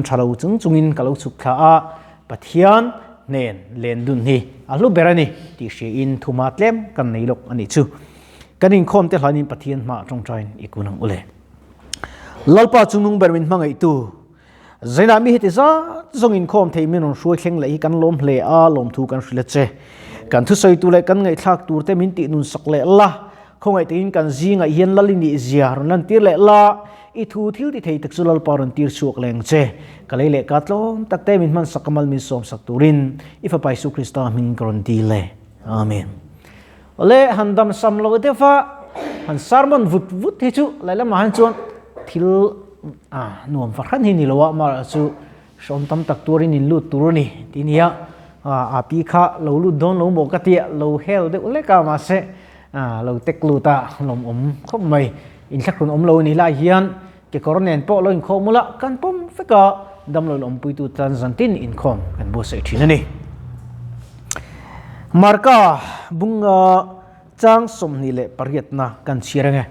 Thalo chung chungin kalau chukha a pathian nen len dun hi alu berani ti she in thumatlem kan nei lok ani chu kanin khom te hlanin pathian ma tong train ikunang ule lalpa chungung bermin mangai tu zaina mi heti za zongin khom theimin on shuai thleng lai kan lom hle a lom thu kan hrile che kan thu soi tu le kan ngai thak tur te min ti nun sak le la khongai tin kan zinga hian lalini ziar nan tir le la i thu thil ti thei tak chulal paron tir chuak leng che kalei le katlom takte min man sakamal min som sak turin ifa pai su krista min kron ti le amen ole handam sam lo te fa han sarmon vut vut he chu laila ma han chuan thil nuam fa khan hi ni lowa ma chu som tam tak turin in lut turuni tinia api kha lo lut don lo mo ka tia lo hel de ole ka ma se lo tek luta lom khop mai in thakun lo ni la hian ke koronen po lo in khomula kan pom feka dam lo lom puitu tan zantin in khom kan bo se thina ni marka bunga chang som ni le pariatna kan chirange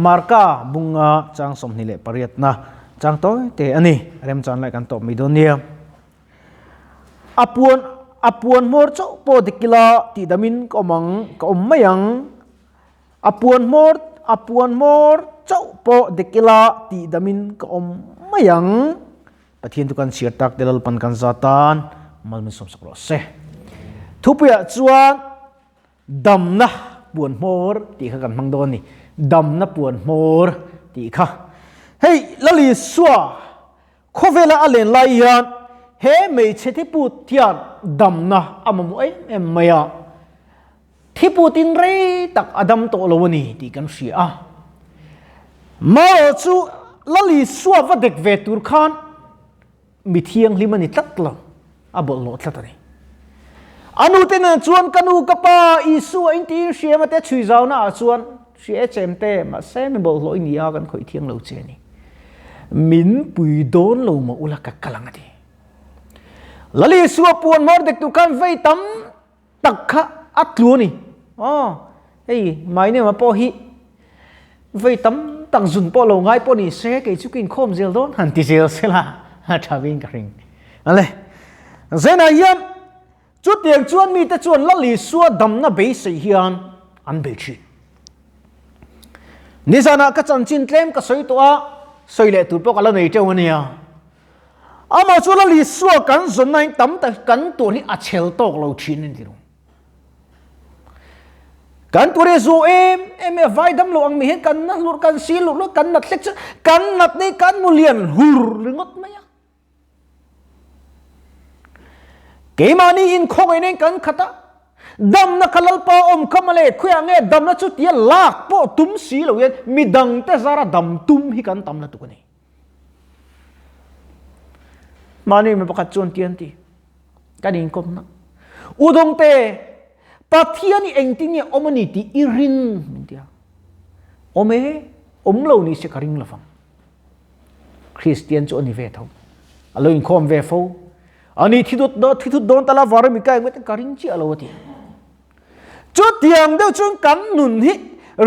marka bunga chang som ni le pariatna chang toy te ani rem chan lai kan top midonia apuan mor cho po dikila ti damin komang ka mayang apuan mor chau po dekila ti damin ka mayang pathian tu kan sirtak delal pan kan zatan malmin som sakro se thupia chuan damna puan mor ti kha kan mangdon ni damna puan mor ti kha hei lali suwa khovela alen lai yan he mei chethi put tian damna amamu em maya thi putin re tak adam to lowani ti kan sia ma chu lali suwa va dek ve tur khan mi thiang limani tlatla abol lo tlatani anu tena chuan kanu kapa isu in tin sia ma te chui zauna chuan sia chemte ma se me bol lo inia kan khoi thiang lo che ni min pui don lo ma ula ka kalangati lali suwa puan mor dek tu kan ve tam takha atlu ni hey mai ne ma po hi ve tam tak zun po lo ngai po ni se ke chukin khom zel don han ti zel sela ha thawin ka ring ale zena yam chu tiang chuan mi te chuan lali suwa dam na be sei hian an be chi nizana ka chan chin tlem ka soi to a soi le tu po ka la nei te wania ama chu lali suwa kan zon nai tam ta kan tu ni a chel tok lo thin ni ro kan ture zo em vai dam lo ang mi hen kan na lur kan si lur lo kan nat lek kan nat ni kan mulian hur lingot maya ke mani in khong ai nen kan khata dam na khalal pa om kamale khya nge dam na chu tia lak po tum si lo yen mi dang te zara dam tum hi kan tam na tu ko ni mani me pakat chon tian ti kan in kom na udong te pathian ni engting ni omani ti irin mintia ome omlo ni se karing lafam christian chu ani ve thau alo in khom ve fo ani thidut don tala war mi kai met karing chi alo ti chu tiang de chung kan nun hi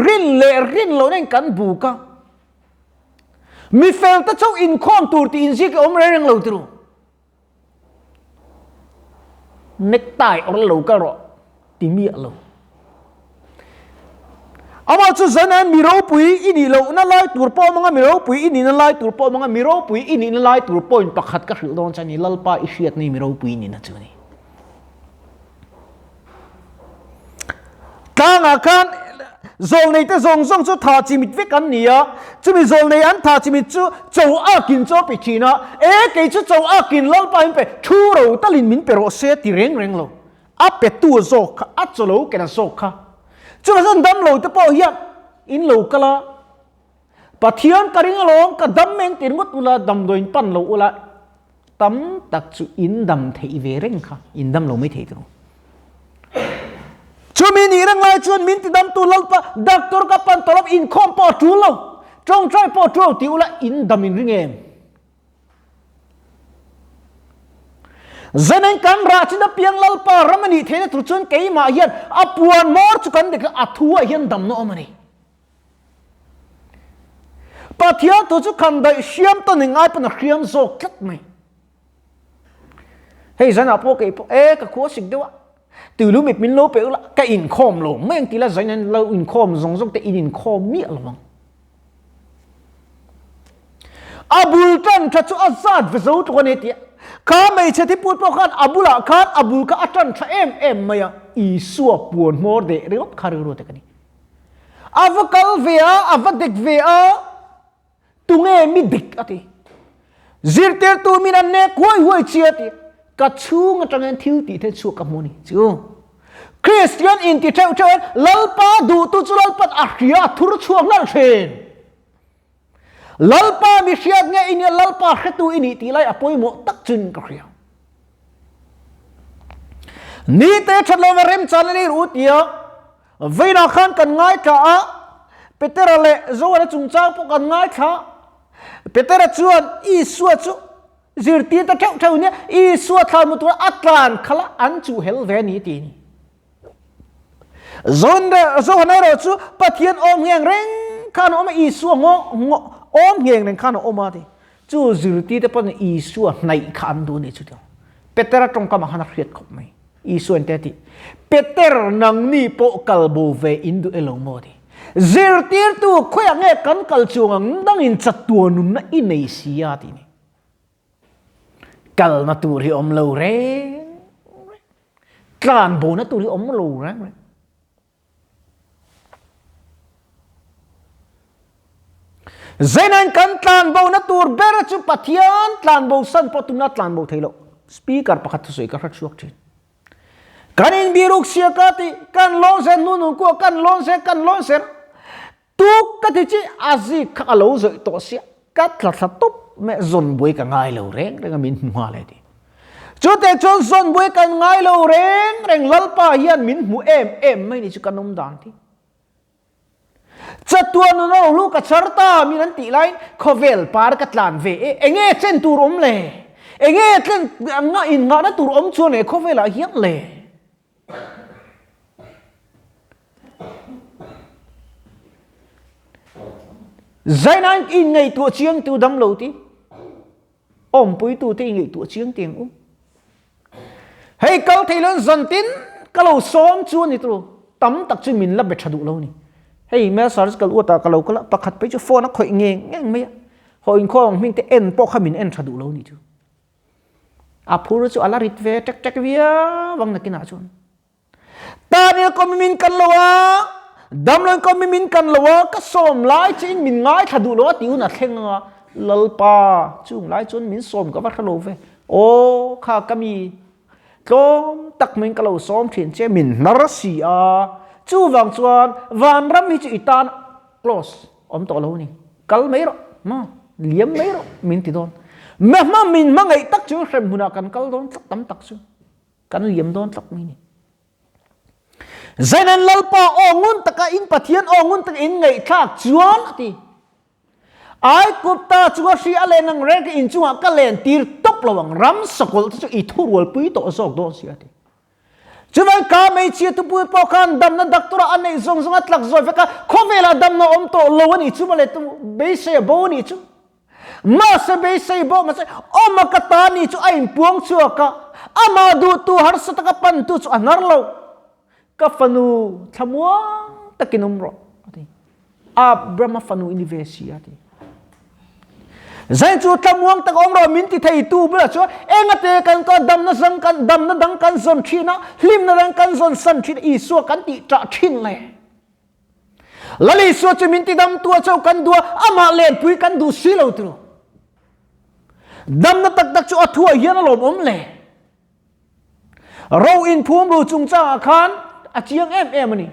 rin lo nen kan bu ka mi fel ta chau in khom tur ti in zik om reng lo tru necktie or lo ka ro timi alo ama chu zana miro pui ini lo na lai tur po manga miro pui ini na lai tur po manga miro pui ini na lai tur po in pakhat ka hril don chani lalpa ishiat ni miro pui ni na chuni tanga kan zol nei te zong chu tha chimit ve kan nia chumi zol nei an tha chimit chu chou a kin cho pi thina ke chu chou a kin lalpa in pe thu ro talin min pero se ti reng lo ape tu zo kha acholo kena zo kha chuna san dam lo te po hian in lo kala pathian karing along ka dam men tin ngot ula dam doin pan lo ula tam tak chu in dam thei ve reng kha in dam lo mai thei tu chumi ni rang lai chuan min ti dam tu lalpa doctor ka pan tolop in khom po tu lo trong trai po tu ti ula in dam in ringem zanen kan ra china piang lalpa ramani thene tu chun ke ma hian apuan mor chu kan de athua hian dam no mani pathia tu chu khan dai siam to ning ai pan khiam zo khat mai hei zana po ke po ka kho sik dewa tu lu mit min lo pe la ka in khom lo meng ti la zain lo in khom zong zong te in khom mi alwang abul tan cha chu azad ve zo to ne ti ka mai che ti put po khan abula khan abul ka atan tha em maya i suwa puan mor de reot kharu te kani avakal vea avadek vea tunge mi dik ati zirter tu minan ne koi hoi chiati ka chung atang thiu ti the chu ka moni chu Christian in ti theu theu lalpa du tu chu lalpat ahria thur chuang lal then lalpa mi hriat nge in lalpa hretu ini ti lai apoi mo tak chun ka hria ni te thalo rem chalani rutia veina khan kan ngai tha a petera le zo na chung chang po kan ngai tha petera chuan i suwa chu zirti ta theu theu ne i suwa thal mu tu atlan khala an chu hel ve ni ti ni zonde zo na ro chu pathian om ngeng reng khan om i suwa ngo om ngeng reng khan om ma ti chu zirti te pan i suwa nai khan du ni chu to petera tong ka ma hana hriat khop mai i suan te ti peter nang ni po kalbo ve indu elong mo ti zirtir tu khoya nge kan kal chuang dang in chatuan nun na inei sia ti ni kal na tu ri om lo re tlan bo na tu ri om lo re zenan kan tlan bo na tur bera chu pathian tlan bo san po tu na tlan bo thailo speaker pakhat thu soi ka khat chuak thin kan in biruk sia ka ti kan lon sen nu ko kan lon se tu ka ti chi azi kha lo zoi to sia ka thla thla top me zon boi ka ngai lo reng reng min hua le ti chu te chon zon boi ka ngai lo reng lalpa hian min mu em mai ni chu kanom dang ti chatuan no lu ka charta min an ti lai khovel par ka tlan ve enge chen tur om le enge chen nga in nga na tur om chuan e khovela hian le zainan in ngay tua chiang tu dam lo ti om pui tu te ngay tua chiang tiang hey kal thailan zantin kalau som chu ni tu tam tak chu min la be thadu lo ni hey me sars kal uta kalau kala pakhat pe chu phone a khoi nge ngeng me hoin khong ming te en po khamin en thadu lo ni chu a phur chu ala rit ve tek tek via wang na kina chun ta ni ko min kan lo wa dam lon ko min kan lo ka som lai chin min ngai thadu lo tiu na thenga lalpa chung lai chun min som ka va khalo ve o kha kami tlom tak min ka lo som thin che min narasi a chu wang chuan van ram hi chu itan close om to lo ni kal mai ro ma liam mai ro min ti don ma min ma ngai tak chu hrem huna kan kal don tak tam tak chu kan liam don tak mi ni zainan lalpa ongun taka in pathian ongun tak in ngai thak chuan ati ai kupta chuwa si ale nang rek in chuwa ka len tir top lawang ram sakol chu I thurwal pui to sok do si ati chuwan ka mai chi tu pui po khan dam na doctor anei zong zong atlak zoi ka khovela dam na om to lowani chu male tu be se bo ni chu ma se be se bo ma se om ka ta ni chu ai puang chu ka ama du tu har sa ta ka pan tu chu anar lo ka fanu thamuang takinom ro ati brahma fanu university ati zain chu thamuang tak om ro min ti thei tu bla chu engate kan ko dam na sang kan dam na dang kan zon thina hlim na dang kan zon san thin I so kan ti tra thin le lali so chu min ti dam tu chau kan dua ama len pui kan du si lo tu dam na tak tak chu athua hian lom om le ro in phum ru chung cha khan a chiang em ni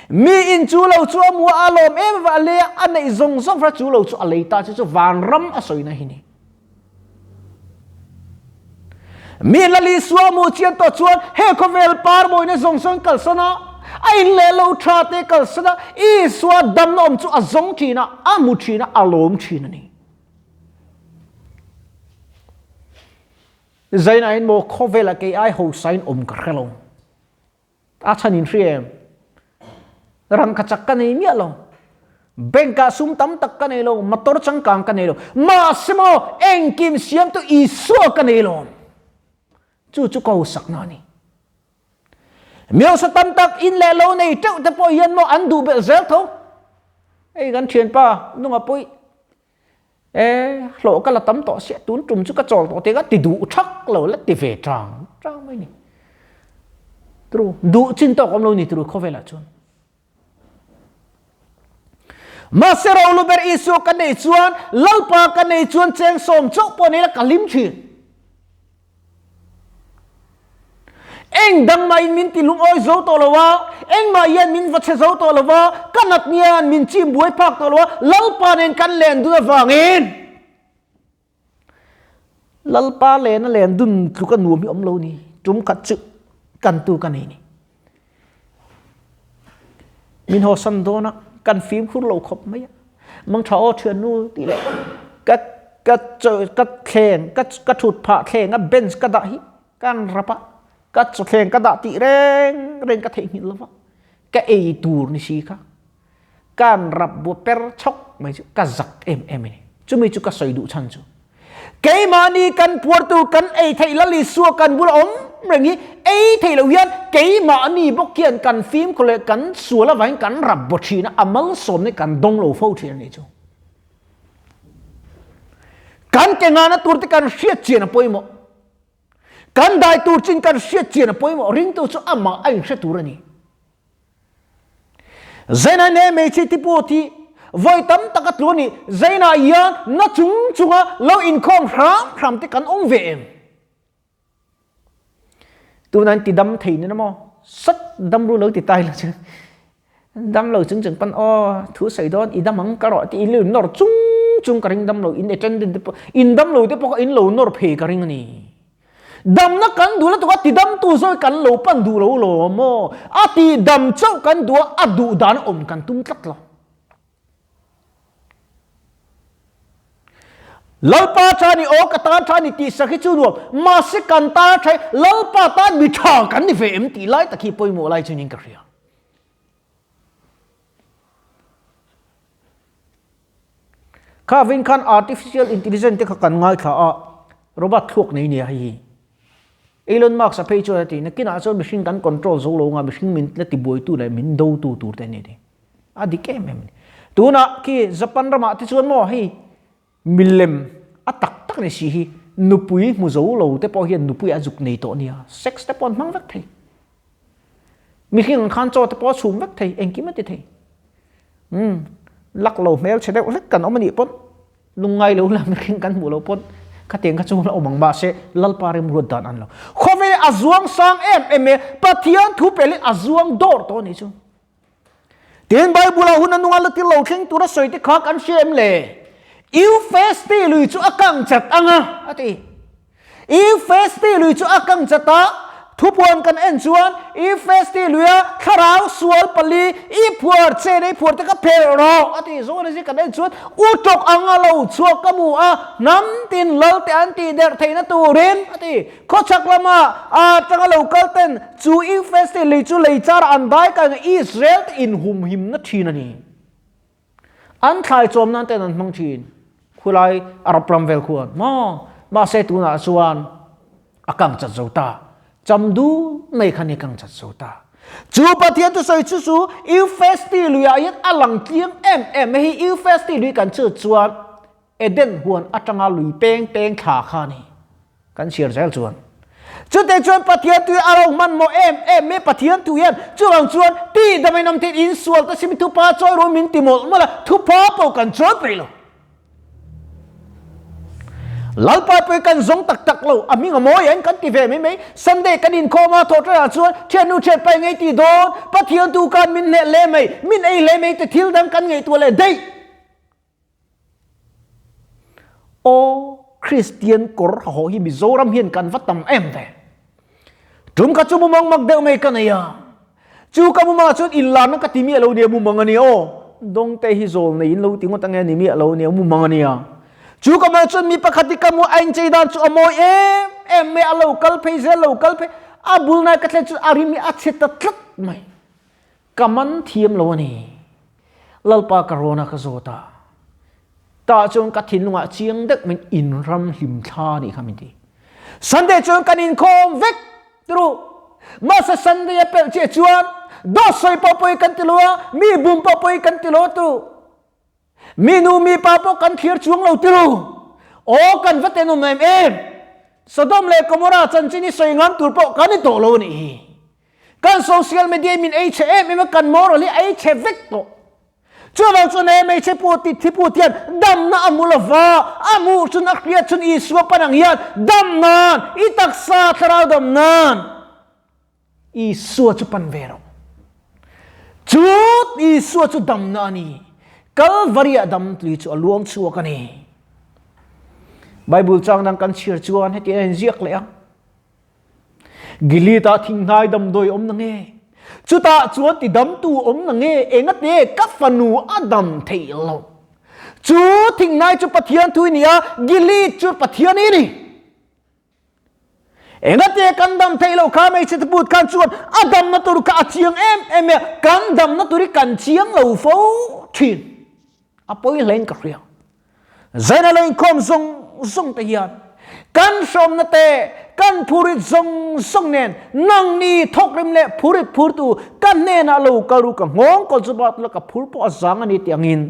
mi in chu lo chu mu alom em va le anei zong zong fra chu lo chu alei ta chu van ram a soi na hi ni mi lali suwa mu chian to chuan he khovel par moi ne zong zong kal sana ai le lo tha te kal sana I suwa dam nom chu a zong thina a mu thina alom thina ni zaina in mo khovela ke ai ho sign om ka khelo a chanin riem ram khachak ka nei mi lo benka sum tam tak ka nei lo motor chang kang ka nei lo ma simo engkim siam to I so ka nei lo chu câu sắc na ni miêu sa tam tak in le lo nei trâu te po hiền mo an du bel zel tho ei gan thiền pa nu nga poi lộ cái là tấm tỏ sẽ tún trùm chút cái trò tỏ thế cái tỷ đủ chắc lỡ là tỷ về tràng mấy này tru đủ chín tỏ công lâu này tru không phải là chun mà sẽ rồi lúc bây giờ cái này chuan lâu pa cái này chuan chén xôm chốc po này là cả lim chuyện anh đăng mai min ti lung oi zo to lawa anh mai yan min vật zo to lawa kan nat nian min chim buai phak to lawa lâu pa nên kan len du vangin lâu pa len na len dun lu kan nuam hi om lo ni tum khat chu kan tu kan ni min ho san do na kan phim khur lo khop mai mang thao thuyền nu ti le kat khen kat thut pha khen a bench ka da hi kan rapa cắt cho khen cắt đạ tị reng cắt thịnh hiện lắm cái ấy tour này xí khác can rập bùa per chóc mấy chú cắt giặc em này chú mấy chú cắt sợi đủ chăn chú cái mà đi can Porto can ấy thầy là lì xua can bùa ống rồi nghĩ ấy thầy là uyên cái mà đi bốc kiện can phim có lẽ can xua là vánh can rập bùa chi nó amang xôm này can đông lầu phâu chi này chú can cái ngàn nó tour thì can siết chi nó bôi mọ kan dai tur chin kan siết chiên poi mo ring tu chu ama ai se tur ani zaina ne me chi ti pu ti voi tam takat lu ni zaina yan na chunga low income ram ti kan ong ve em tu nan ti dam thei ni mo sat dam ru lo ti tai la chu dam lo chung pan o thu sai don i dam ang ka ro ti lu nor chung ka ring dam lo in attendant in dam lo te po in lo nor phe ka ring ani dam na kan du la to ti dam tu zoi kan lo pan du lo mo a ti dam chau kan du a du dan om kan tum tlat lo lalpa cha ni o ka ta cha ni ti sakhi chu du ma se kan ta thai lalpa ta mi tha kan ni ve em ti lai ta ki poi mo lai chu ning ka ria ka vin kan artificial intelligence te ka kan ngai kha a robot thuk nei ni hi Elon Musk sa page cho ti na kina so machine kan control zo lo nga machine min la ti boy tu la min do tu te ni de a di ke mem tu na ki Japan ra ma ti chuan mo hi millem a tak ni si hi nupui mu zo lo te po hian nupui a juk nei to nia sex te pon mang vak thei mi khing khan cho te po chum vak thei eng ki ma ti thei lak lo mel chede lak kan omani pon lungai lo la mi khing kan mu lo pon ka tiếng ka chung la omang ba se lalpa rem ru dan an lo khove azuang sang em pathian thu peli azuang dor to ni chu tin bible hun anunga la ti lo kheng tu ra soi ti khak an shem le iu festi lui chu akang chat anga ati iu festi lui chu akang chata thu puan kan en chuan iu festi luya kharau sual pali I puar che nei puar ta ka phel ro ati zo na ji kan en chuan u tok anga lo chuak ka mu a nam tin lal te an ti der theina tu ren ati kho chak lama a tanga local ten chu iu festi lui chu lei char an dai ka Israel in hum him na thina ni an khai chom nan ten an mang thin khulai arab ram vel khuan ma se tu na chuan akang chat zo ta cham du mai khani kang chat so ta chu pathian tu soi chu su iu festi luya yat alang tiang em hi iu festi lui kan chu chuan eden huan atanga lui peng kha ni kan share zel chuan chu te chuan pathian tu arong man mo em me pathian tu yan chuang chuan ti damai nam tin in sual ta sim tu pa choi ro min ti mol mala thu pa po kan choi pe lo lalpa pe kan zong tak lo ami nga moi an kan ti ve me sunday kan in koma tho tra chuan chenu chet pai ngai ti don pathian tu kan min le mai min ei le mai te thil dang kan ngai tu le dei o christian kor ho hi mi zoram hian kan vatam em ve tum ka chu mong mak de mai kan ya chu ka mu ma chuan in la na ka ti mi lo ne mu mang ani o dong te hi zol nei in lo ti ngo tang ni mi lo ne mu mang ani ya chú có mấy chuyện mi pakati kamu anh chơi đàn chú amoy em me alo kalpe abul na katle chú arimi achet tatlat mai kaman thiam lo ni lalpa corona ka zota ta chong ka thin lunga chiang dek min in ram him tha ni khamin ti Sunday chuan kanin khom vek tru masa Sunday pel che chuan do soi popoi kan tilua mi bum popoi kan tilo tu minu mi papo kan khir chuang lo tilu o kan vatenu mem em Sodom le Gomorrah chan chini soi ngam turpo kan to lo ni kan social media min HM em kan morally HM vek to chuan chuan em HM ti pu tian dam na amulava amu chun akria chun iswa panang yan dam nan itaksa tharau dam nan iswa chu pan vero chut iswa chu dam na ni Calvary dam tli chu aluang chu ka ni Bible chang nang kan share chuan heti en ziak le ang gilita thingnai dam doi om nang e chuta chuan ti dam tu om nang e engat ne ka fanu adam theilo chu thingnai chu pathian thui nia gili chu pathian ni engat ne kan dam theilo kha mai chit put kan chuan adam na tur ka chiang em kan dam na turi kan chiang lo fo thin apoi len ka ria zaina len kom zong te hian kan som na te kan phurit zong nen nang ni thok rim le phurit phurtu kan ne na lo karu ka ngong ko zubat la ka phur po azang ani tiangin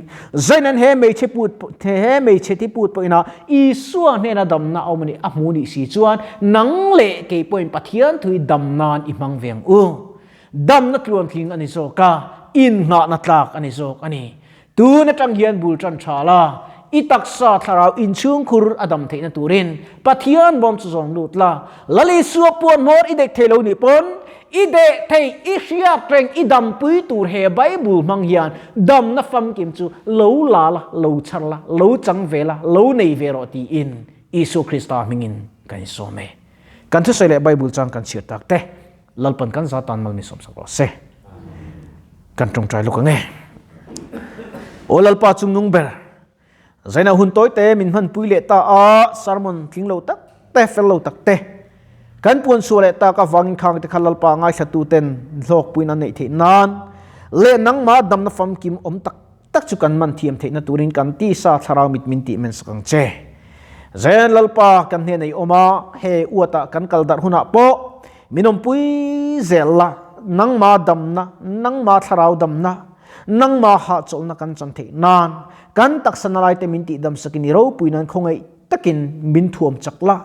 zainan he me che put he me che ti put po ina I suwa ne na dam na omani amuni si chuan nang le ke point pathian thui dam nan I mang veng u dam na tluan thing ani so ka in nga na tlak ani so ani tu na tang hian bul tran thala itaksa tharau inchung khur adam theina turin pathian bom chu zong lutla lali suwa pon mor idek thelo ni pon ide thei ihria treng idam pui tur he bible mang hian dam na fam kim chu lo la la lo char la lo chang vela lo nei vero ti in Isu Krista mingin kan so me kan thu sai le bible chang kan chir tak te lalpan kan zatan mang ni som sak se kan tong trai lu ka nge olalpa chung nung ber zaina hun toy te min han pui le ta a sermon thing lo tak te fel lo tak te kan pun su le ta ka wang khang te khalal pa ngai thatu ten lok puin an nei the nan le nang ma dam na fam kim om tak tak chu kan man thiam the na turin kan ti sa tharau mit min ti men sakang che zain lalpa kan he nei oma he uata kan kal dar huna po minom pui zella nang ma dam na nang ma tharau dam na nang ma ha chol na kan chan the nan kan taksanalai te minti dam sakini ro puinan khongai takin min thuam chakla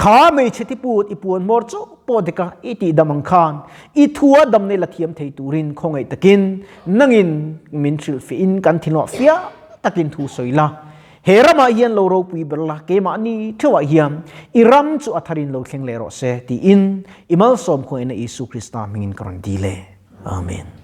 kha me cheti put ipuan mor chu podeka iti damang khan I thua dam ne lathiam thei turin khongai takin nangin min thil fi in kan thilo fia takin thu soila herama hian lo ro pui berla ke ma ni thewa hiam iram chu atharin lo thleng le ro se ti in imal som khoina Isu Krista mingin karon dile amen